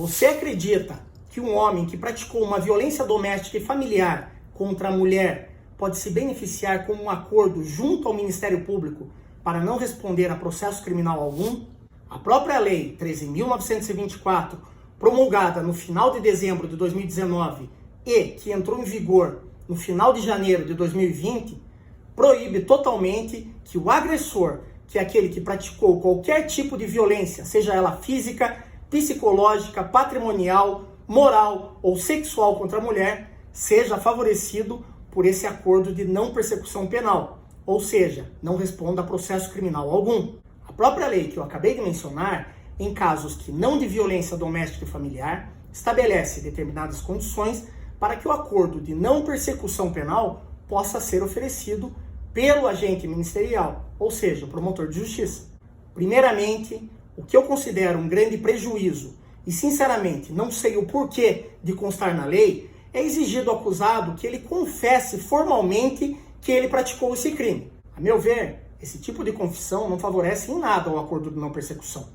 Você acredita que um homem que praticou uma violência doméstica e familiar contra a mulher pode se beneficiar com um acordo junto ao Ministério Público para não responder a processo criminal algum? A própria Lei 13.924, promulgada no final de dezembro de 2019 e que entrou em vigor no final de janeiro de 2020, proíbe totalmente que o agressor, que é aquele que praticou qualquer tipo de violência, seja ela física, psicológica, patrimonial, moral ou sexual contra a mulher, seja favorecido por esse acordo de não persecução penal, ou seja, não responda a processo criminal algum. A própria lei que eu acabei de mencionar, em casos que não de violência doméstica e familiar, estabelece determinadas condições para que o acordo de não persecução penal possa ser oferecido pelo agente ministerial, ou seja, o promotor de justiça. Primeiramente, o que eu considero um grande prejuízo, e sinceramente não sei o porquê de constar na lei, é exigir do acusado que ele confesse formalmente que ele praticou esse crime. A meu ver, esse tipo de confissão não favorece em nada o acordo de não persecução.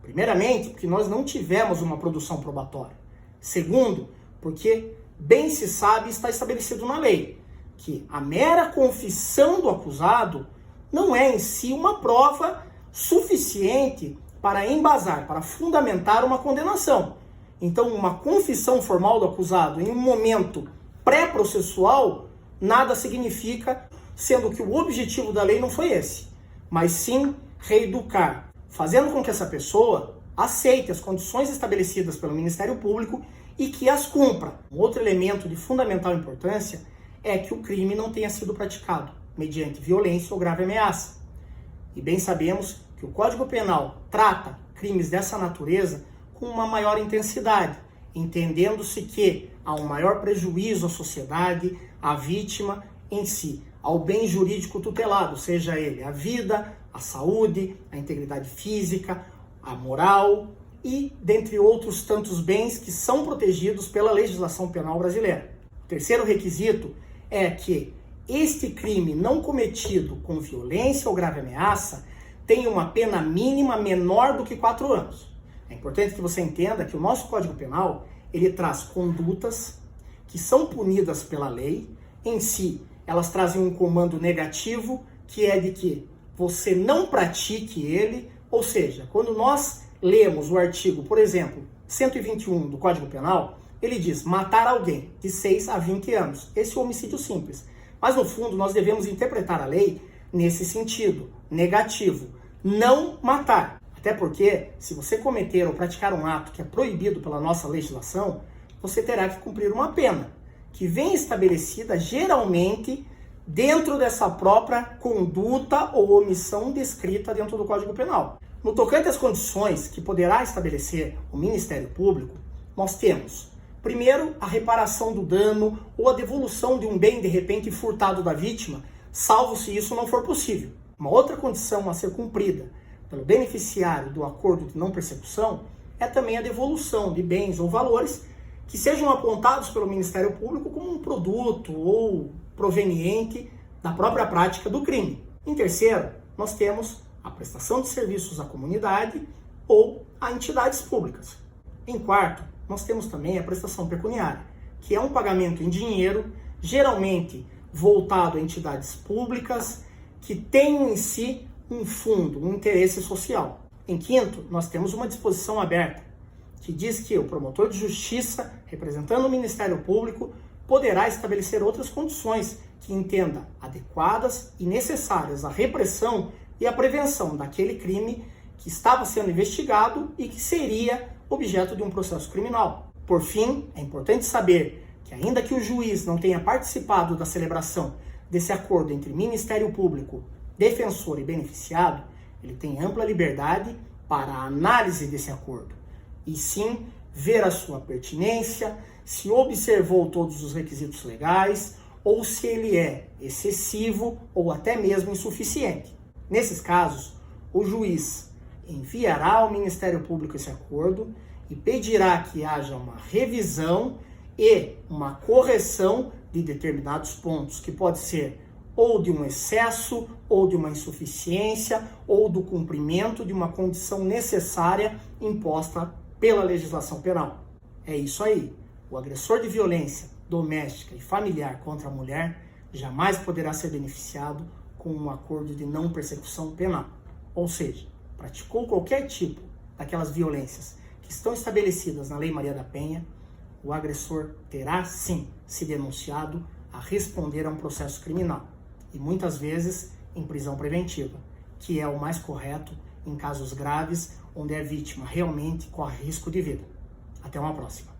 Primeiramente, porque nós não tivemos uma produção probatória. Segundo, porque bem se sabe e está estabelecido na lei que a mera confissão do acusado não é em si uma prova suficiente para embasar, para fundamentar uma condenação. Então, uma confissão formal do acusado em um momento pré-processual nada significa, sendo que o objetivo da lei não foi esse, mas sim reeducar, fazendo com que essa pessoa aceite as condições estabelecidas pelo Ministério Público e que as cumpra. Um outro elemento de fundamental importância é que o crime não tenha sido praticado mediante violência ou grave ameaça. E bem sabemos que o Código Penal trata crimes dessa natureza com uma maior intensidade, entendendo-se que há um maior prejuízo à sociedade, à vítima em si, ao bem jurídico tutelado, seja ele a vida, a saúde, a integridade física, a moral e dentre outros tantos bens que são protegidos pela legislação penal brasileira. O terceiro requisito é que este crime não cometido com violência ou grave ameaça tem uma pena mínima menor do que 4 anos. É importante que você entenda que o nosso Código Penal, ele traz condutas que são punidas pela lei. Em si, elas trazem um comando negativo, que é de que você não pratique ele, ou seja, quando nós lemos o artigo, por exemplo, 121 do Código Penal, ele diz matar alguém de 6 a 20 anos. Esse é o homicídio simples. Mas, no fundo, nós devemos interpretar a lei nesse sentido, negativo. Não matar. Até porque, se você cometer ou praticar um ato que é proibido pela nossa legislação, você terá que cumprir uma pena, que vem estabelecida geralmente dentro dessa própria conduta ou omissão descrita dentro do Código Penal. No tocante às condições que poderá estabelecer o Ministério Público, nós temos, primeiro, a reparação do dano ou a devolução de um bem de repente furtado da vítima, salvo se isso não for possível. Uma outra condição a ser cumprida pelo beneficiário do acordo de não persecução é também a devolução de bens ou valores que sejam apontados pelo Ministério Público como um produto ou proveniente da própria prática do crime. Em terceiro, nós temos a prestação de serviços à comunidade ou a entidades públicas. Em quarto, nós temos também a prestação pecuniária, que é um pagamento em dinheiro, geralmente voltado a entidades públicas que tenham em si um fundo, um interesse social. Em quinto, nós temos uma disposição aberta, que diz que o promotor de justiça, representando o Ministério Público, poderá estabelecer outras condições que entenda adequadas e necessárias à repressão e à prevenção daquele crime que estava sendo investigado e que seria objeto de um processo criminal. Por fim, é importante saber que ainda que o juiz não tenha participado da celebração desse acordo entre Ministério Público, defensor e beneficiado, ele tem ampla liberdade para a análise desse acordo e sim ver a sua pertinência, se observou todos os requisitos legais ou se ele é excessivo ou até mesmo insuficiente. Nesses casos, o juiz enviará ao Ministério Público esse acordo e pedirá que haja uma revisão e uma correção de determinados pontos, que pode ser ou de um excesso, ou de uma insuficiência, ou do cumprimento de uma condição necessária imposta pela legislação penal. É isso aí. O agressor de violência doméstica e familiar contra a mulher jamais poderá ser beneficiado com um acordo de não persecução penal. Ou seja, praticou qualquer tipo daquelas violências que estão estabelecidas na Lei Maria da Penha, o agressor terá sim se denunciado a responder a um processo criminal e muitas vezes em prisão preventiva, que é o mais correto em casos graves onde a vítima realmente corre risco de vida. Até uma próxima.